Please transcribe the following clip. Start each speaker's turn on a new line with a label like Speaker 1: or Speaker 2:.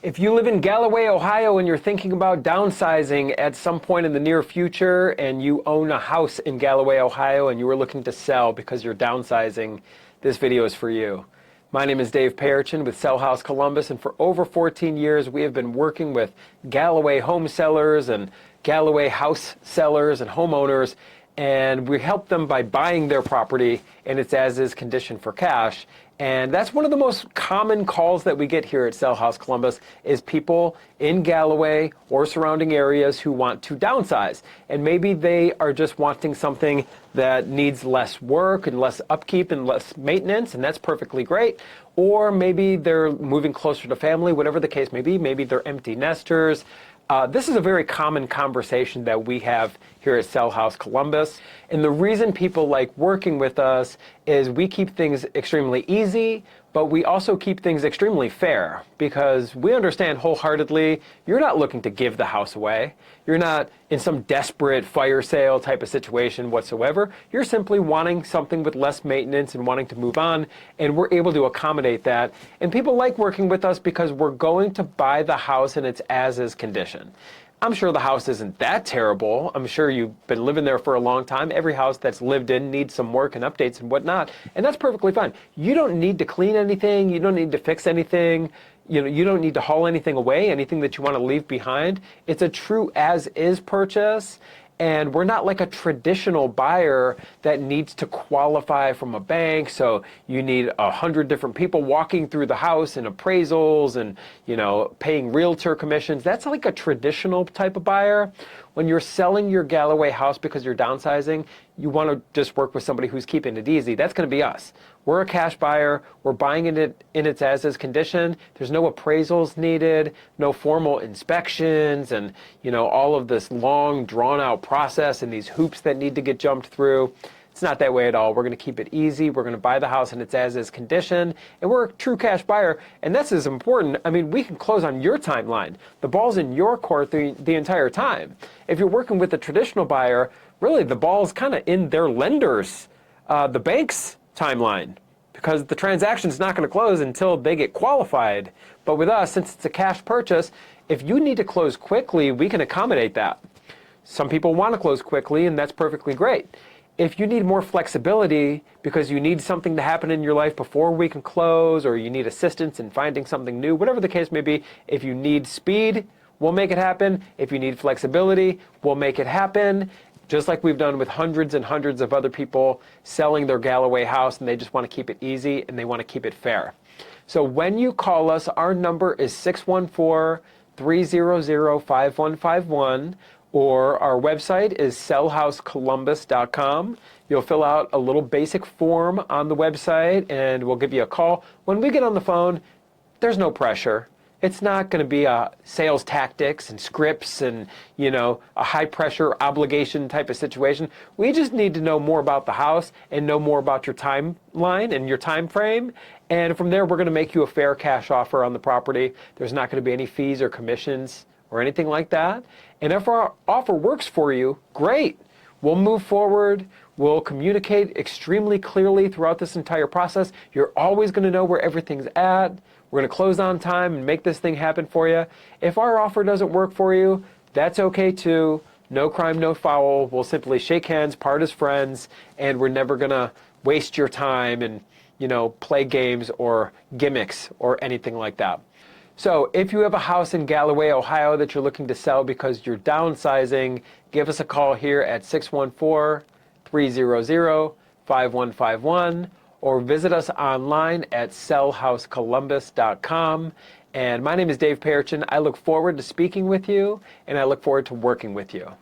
Speaker 1: If you live in Galloway, Ohio, and you're thinking about downsizing at some point in the near future, and you own a house in Galloway, Ohio, and you are looking to sell because you're downsizing, this video is for you. My name is Dave Perichin with Sell House Columbus, and for over 14 years, we have been working with Galloway home sellers and Galloway house sellers and homeowners, and we help them by buying their property in its as-is condition for cash. And that's one of the most common calls that we get here at Sell House Columbus is people in Galloway or surrounding areas who want to downsize. And maybe they are just wanting something that needs less work and less upkeep and less maintenance, and that's perfectly great. Or maybe they're moving closer to family, whatever the case may be. Maybe they're empty nesters. This is a very common conversation that we have here at Sell House Columbus. And the reason people like working with us is we keep things extremely easy, but we also keep things extremely fair because we understand wholeheartedly you're not looking to give the house away. You're not in some desperate fire sale type of situation whatsoever. You're simply wanting something with less maintenance and wanting to move on, and we're able to accommodate that. And people like working with us because we're going to buy the house in its as-is condition. I'm sure the house isn't that terrible. I'm sure you've been living there for a long time. Every house that's lived in needs some work and updates and whatnot, and that's perfectly fine. You don't need to clean anything. You don't need to fix anything. You don't need to haul anything away, anything that you want to leave behind. It's a true as-is purchase. And we're not like a traditional buyer that needs to qualify from a bank. So you need 100 different people walking through the house and appraisals and, paying realtor commissions. That's like a traditional type of buyer. When you're selling your Galloway house because you're downsizing, you want to just work with somebody who's keeping it easy. That's going to be us. We're a cash buyer. We're buying it in its as-is condition. There's no appraisals needed, no formal inspections, and all of this long, drawn-out process and these hoops that need to get jumped through. It's not that way at all. We're going to keep it easy. We're going to buy the house in its as-is condition, and we're a true cash buyer, and this is important. I mean, we can close on your timeline. The ball's in your court the entire time. If you're working with a traditional buyer, really the ball's kind of in their lender's, the bank's timeline, because the transaction's not going to close until they get qualified. But with us, since it's a cash purchase, if you need to close quickly, we can accommodate that. Some people want to close quickly, and that's perfectly great. If you need more flexibility because you need something to happen in your life before we can close, or you need assistance in finding something new, whatever the case may be, if you need speed, we'll make it happen. If you need flexibility, we'll make it happen. Just like we've done with hundreds and hundreds of other people selling their Galloway house, and they just want to keep it easy and they want to keep it fair. So when you call us, our number is 614-300-5151, or our website is sellhousecolumbus.com. You'll fill out a little basic form on the website, and we'll give you a call. When we get on the phone, there's no pressure. It's not going to be a sales tactics and scripts and, a high-pressure obligation type of situation. We just need to know more about the house and know more about your timeline and your time frame. And from there, we're going to make you a fair cash offer on the property. There's not going to be any fees or commissions or anything like that. And if our offer works for you, great. We'll move forward. We'll communicate extremely clearly throughout this entire process. You're always going to know where everything's at. We're going to close on time and make this thing happen for you. If our offer doesn't work for you, that's okay too. No crime, no foul. We'll simply shake hands, part as friends, and we're never going to waste your time and, play games or gimmicks or anything like that. So if you have a house in Galloway, Ohio that you're looking to sell because you're downsizing, give us a call here at 614-300-5151, or visit us online at sellhousecolumbus.com. And my name is Dave Perichin. I look forward to speaking with you, and I look forward to working with you.